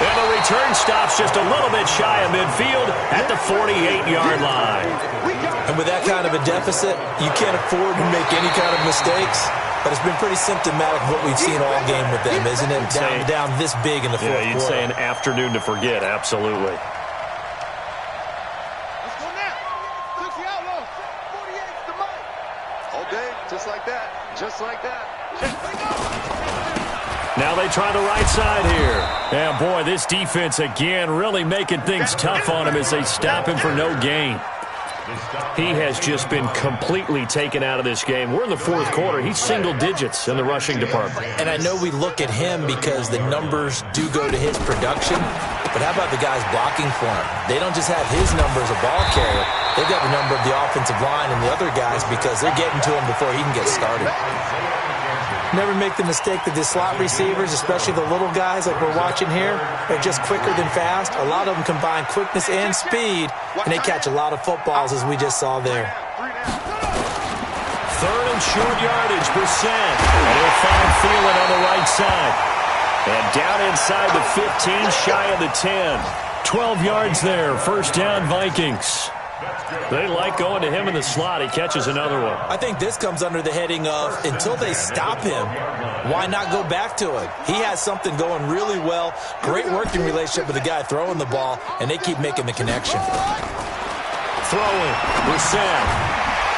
And the return stops just a little bit shy of midfield at the 48-yard line. And with that kind of a deficit, you can't afford to make any kind of mistakes. But it's been pretty symptomatic of what we've seen all game with them, isn't it? Down this big in the fourth quarter. You'd say an afternoon to forget, absolutely. Let's go now. Took the outlaw. 48's the mic. All day, just like that. Just like that. Now they try the right side here. And boy, this defense again really making things tough on him as they stop him for no gain. He has just been completely taken out of this game. We're in the fourth quarter. He's single digits in the rushing department. And I know we look at him because the numbers do go to his production. But how about the guys blocking for him? They don't just have his number as a ball carrier. They've got the number of the offensive line and the other guys because they're getting to him before he can get started. Never make the mistake that the slot receivers, especially the little guys like we're watching here, are just quicker than fast. A lot of them combine quickness and speed, and they catch a lot of footballs, as we just saw there. 3rd and short yardage, Brissett. And he'll find Thielen on the right side. And down inside the 15, shy of the 10. 12 yards there, first down Vikings. They like going to him in the slot. He catches another one. I think this comes under the heading of until they stop him, why not go back to it? He has something going really well. Great working relationship with the guy throwing the ball, and they keep making the connection. Throwing. Brissett.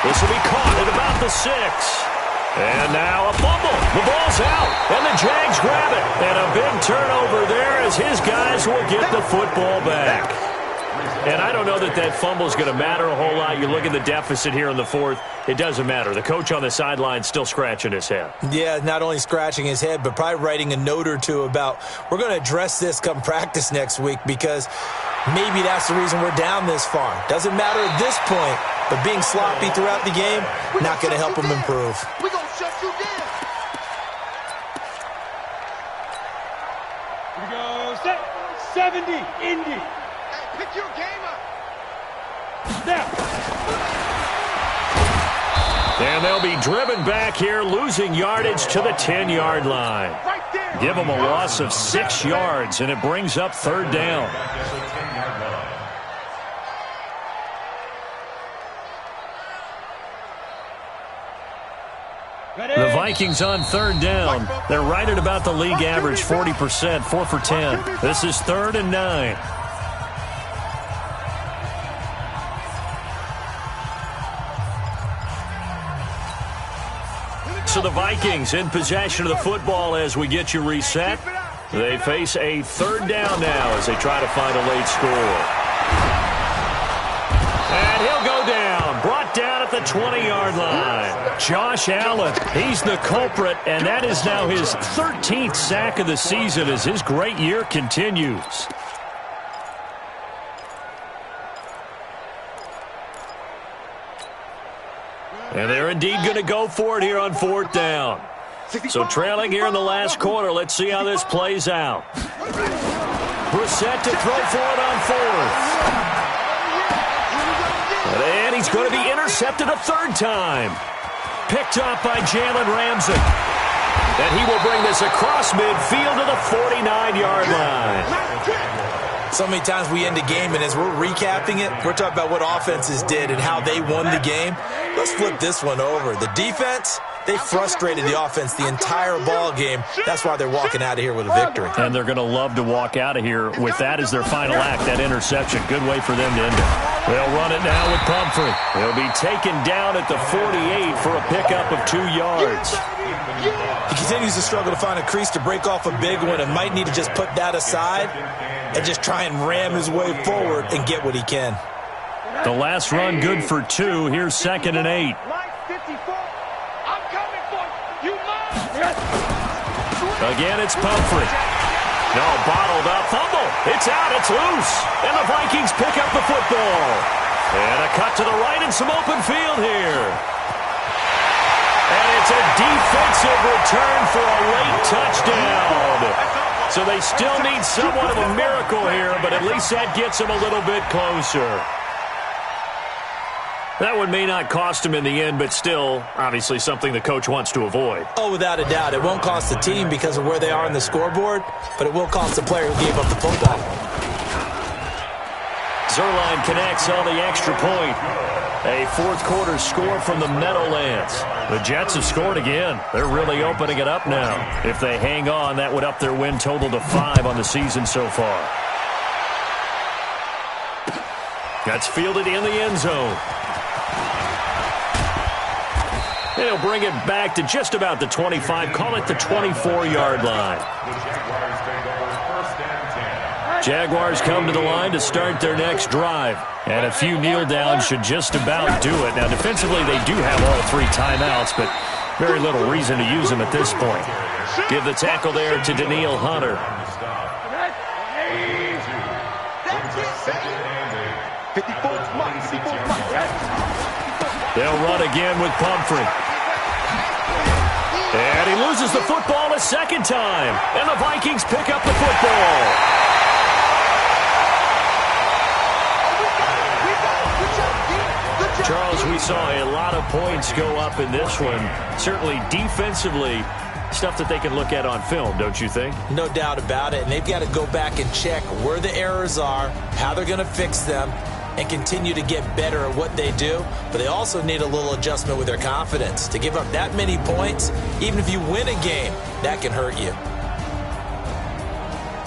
This will be caught at about the 6. And now a fumble. The ball's out, and the Jags grab it. And a big turnover there as his guys will get the football back. And I don't know that that fumble is going to matter a whole lot. You look at the deficit here in the fourth, it doesn't matter. The coach on the sideline still scratching his head. Yeah, not only scratching his head, but probably writing a note or two about we're going to address this come practice next week because maybe that's the reason we're down this far. Doesn't matter at this point, but being sloppy throughout the game, not going to help him improve. We're going to shut you down. Here we go. Set. 70. Indy. Hey, pick your game up. Now. And they'll be driven back here, losing yardage to the 10-yard line. Right Give them a loss of 6 yards, and it brings up 3rd down. The Vikings on 3rd down. They're right at about the league average, 40%, 4 for 10. This is 3rd and 9. So the Vikings in possession of the football as we get you reset. They face a 3rd down now as they try to find a late score. And he'll go down, brought down at the 20-yard line. Josh Allen, he's the culprit, and that is now his 13th sack of the season as his great year continues. And they're indeed going to go for it here on 4th down. So trailing here in the last quarter, let's see how this plays out. Brissett to throw for it on 4th. And he's going to be intercepted a 3rd time. Picked off by Jalen Ramsey. And he will bring this across midfield to the 49-yard line. So many times we end a game, and as we're recapping it, we're talking about what offenses did and how they won the game. Let's flip this one over. The defense, they frustrated the offense the entire ball game. That's why they're walking out of here with a victory. And they're going to love to walk out of here with that as their final act, that interception. Good way for them to end it. They'll run it now with Pumphrey. He'll be taken down at the 48 for a pickup of 2 yards. He continues to struggle to find a crease to break off a big one and might need to just put that aside and just try and ram his way forward and get what he can. The last run good for 2. Here's 2nd and 8. Again, it's Pumphrey. No, bottled up. Fumble. It's out. It's loose. And the Vikings pick up the football. And a cut to the right and some open field here. And it's a defensive return for a late touchdown. So they still need somewhat of a miracle here, but at least that gets them a little bit closer. That one may not cost him in the end, but still, obviously something the coach wants to avoid. Oh, without a doubt. It won't cost the team because of where they are on the scoreboard, but it will cost the player who gave up the football. Zerline connects on the extra point. A 4th quarter score from the Meadowlands. The Jets have scored again. They're really opening it up now. If they hang on, that would up their win total to 5 on the season so far. That's fielded in the end zone. And he'll bring it back to just about the 25, call it the 24-yard line. Jaguars come to the line to start their next drive. And a few kneel downs should just about do it. Now, defensively, they do have all 3 timeouts, but very little reason to use them at this point. Give the tackle there to Daniil Hunter. They'll run again with Pumphrey. And he loses the football a 2nd time. And the Vikings pick up the football. Charles, we saw a lot of points go up in this one. Certainly defensively, stuff that they can look at on film, don't you think? No doubt about it. And they've got to go back and check where the errors are, how they're going to fix them, and continue to get better at what they do. But they also need a little adjustment with their confidence. To give up that many points, even if you win a game, that can hurt you.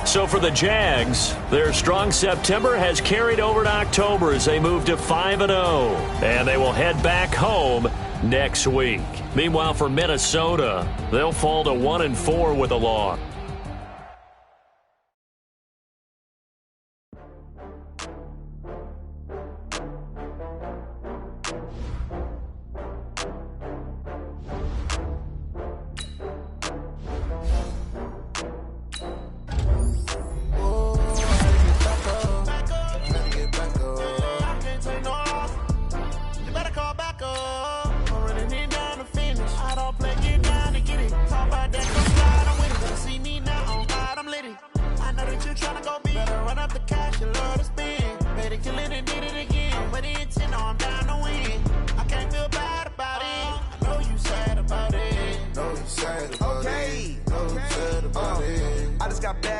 So for the Jags, their strong September has carried over to October as they move to 5-0. And they will head back home next week. Meanwhile, for Minnesota, they'll fall to 1-4 with a loss. See me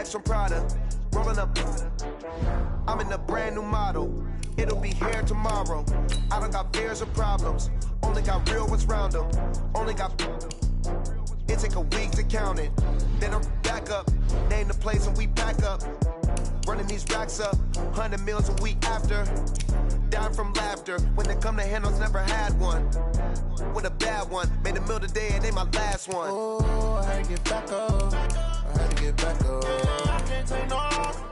bags from Prada. Rolling up. I'm in a brand new model. It'll be here tomorrow. I don't got fears or problems. Only got real ones round them. Only got. It take a week to count it. Then I'm back up. Name the place and we pack up. Running these racks up. 100 meals a week after. Dying from laughter. When they come to handles, never had one. With a bad one. Made a meal today and they my last one. Oh, I had to get back up. I had to get back up. I can't take no off.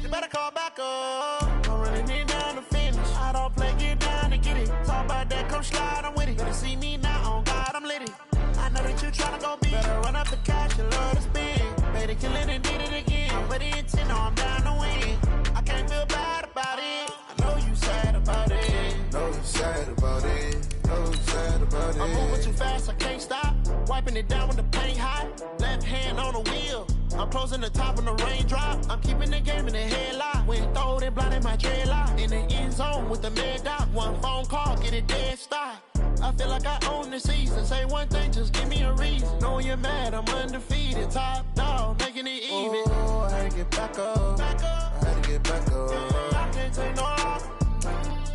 You better call back up. I'm running it down to finish. I don't play, get down to get it. Talk about that, come slide, I'm with it. Better see me now, on God, I'm lit it. I know that you tryna go big. Better run up the cash, you love to spend. Made it, kill it, and did it again. But the intent, no, I'm down to win. I can't feel bad about it. I know you sad about it. Know you sad about it. Know you sad about it. I'm moving too fast, I can't stop. Wiping it down with the paint hot. Left hand on the wheel. I'm closing the top when the raindrop. I'm keeping the game in the headlock. When throwed and blinded my dreadlock. In the end zone with the mad dot. One phone call, get it dead stop. I feel like I own the season. Say one thing, just give me a reason. Knowing you're mad, I'm undefeated. Top dog, making it even. Oh, I had to get back up. Back up. I had to get back up. I can't take no off.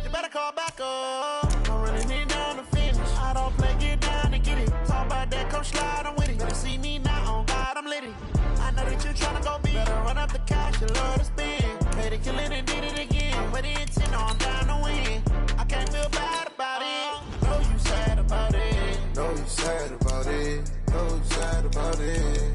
You better call back up. I'm running it down to finish. I don't play, get down to get it. Talk about that, come slide, I'm with it. Better see me now, on God, I'm lit it. I know that you tryna go big. Better run up the cash, you love to spend. Made it, kill it, and did it again. But the intent, no, I'm down to win. I can't feel bad about it. Know you sad about it. Know you sad about it. Know you sad about it.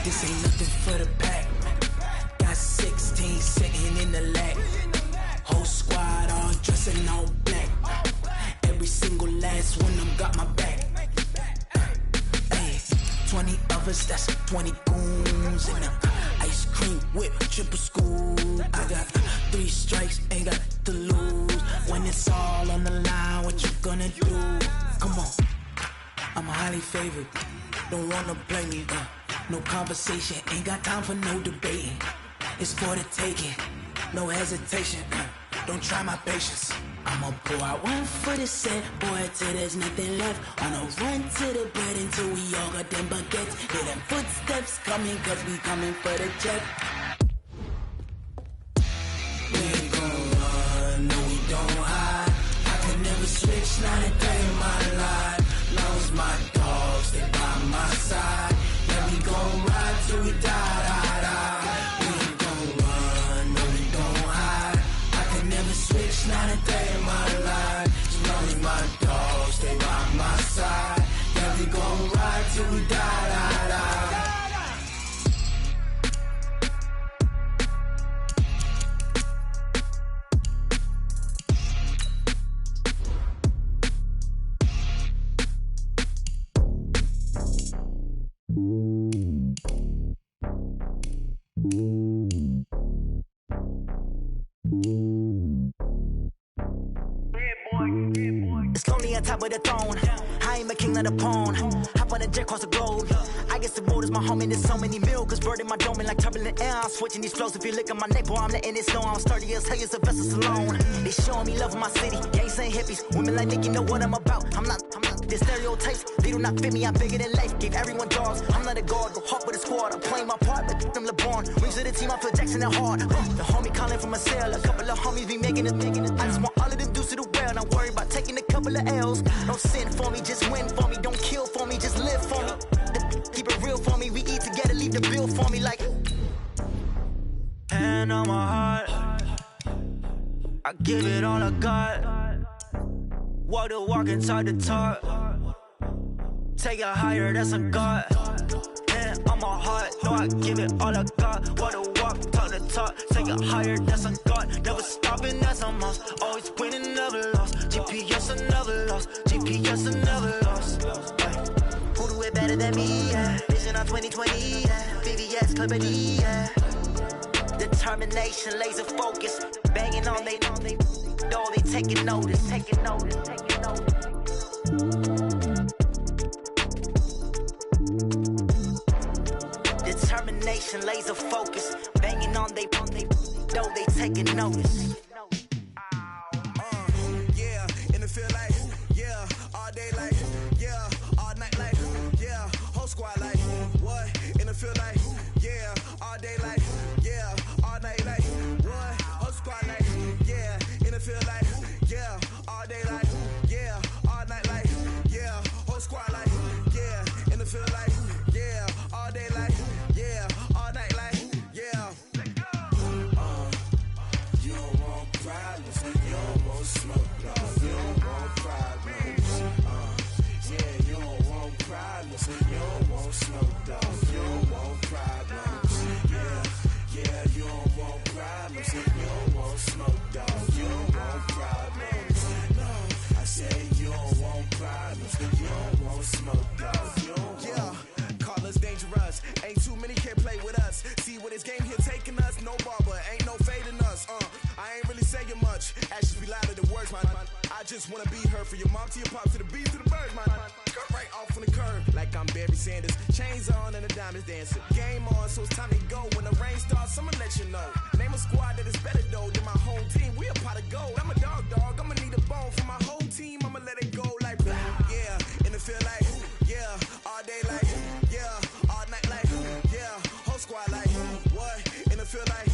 This ain't nothing for the pack. Got 16 sitting in the lag. Whole squad all dressing all black. Every single last one of them got my back. Hey, 20 of us, that's 20 goons. And ice cream whip, triple school. I got 3 strikes, ain't got to lose. When it's all on the line, what you gonna do? Come on, I'm highly favored. Don't wanna blame me, no conversation, ain't got time for no debating. It's for the taking, no hesitation. Don't try my patience. I'ma pour out one for the set, boy, till there's nothing left. On a run to the bed until we all got them baguettes. Hear them footsteps coming, cause we coming for the check. We ain't gon' run, no we don't hide. I can never switch, not a day in my life. Long as my dogs, they by my side. Yeah, we gon' ride till we die. We ain't gon' run, no we don't hide. I can never switch, not a day in my life. As long as my dogs, they by my side. Yeah, we gon' ride till we die. It's lonely on top of the throne. I ain't a king of the pawn. Hop on a jet across the globe. I guess the road is my home and there's so many miracles burning my dome like turbulent air. I'm switching these flows. If you look at my neck, boy, I'm letting it snow. I'm sturdy as hell, it's a vessel alone. They showing me love in my city. Gangs ain't hippies. Women like Nicky know what I'm about. I'm not the stereotypes. They do not fit me. I'm bigger than life. Gave everyone dogs. I'm not a guard. Go hard with a squad. I'm playing my part, but them LeBron. Rings to the team. I feel Jackson and hard. The homie calling from a cell. A couple of homies be making it. I just want all of them dudes to the well. Not worry about taking a couple of L's. Don't sin for me, just win for me. Don't kill for me, just live for me. Keep it real for me. We eat together, leave the bill for me like. Hand on my heart, I give it all I got. Walk the walk inside the talk. Take it higher, that's a God. Hand on my heart, know I give it all I got. Walk the walk, talk the talk. Take it higher, that's a God. Never stopping, that's a must. Always winning, never lost. GPS, I never lost. GPS, I never lost. Who do it better than me? Yeah. Vision on 2020. Yeah. VVS, Clippity. Yeah. Determination, laser focus. Banging on they know they taking notice. Taking notice. Taking notice. Determination, laser focus. Banging on they know they taking notice. Yeah, and it feel like, yeah, all day like, yeah, all night like, yeah, whole squad like, what? And it feel like, yeah, all day like, yeah, all night like, what? Whole squad like, yeah, and it feel like, yeah, all day like, yeah, all night like, yeah, whole squad like, yeah, and it feel like, yeah, all day like, yeah, all night like, yeah. You don't want problems, you don't want smoke, dog. You don't want problems. Yeah, you don't want problems, you don't want smoke, dog. You don't want problems. Yeah, you don't want problems, you don't want smoke, dog. You don't want problems. No, I said you don't want problems, you don't want smoke, dog. You don't want. Call us dangerous. Ain't too many can play with us. See where this game here taking us. No barber, ain't no fading us. I ain't really saying much. Actions be louder than words, man. I just wanna be heard from your mom to your pop to the beat to the birds, man. Cut right off on the curb, like I'm Barry Sanders. Chains on and the diamonds dancing. Game on, so it's time to go. When the rain starts, I'ma let you know. Name a squad that is better though than my home team. We a pot of gold. I'm a dog. I'ma need a bone for my whole team. I'ma let it go like, yeah, and it feel like, yeah, all day like, yeah, all night like, yeah, whole squad like, what? And it feel like,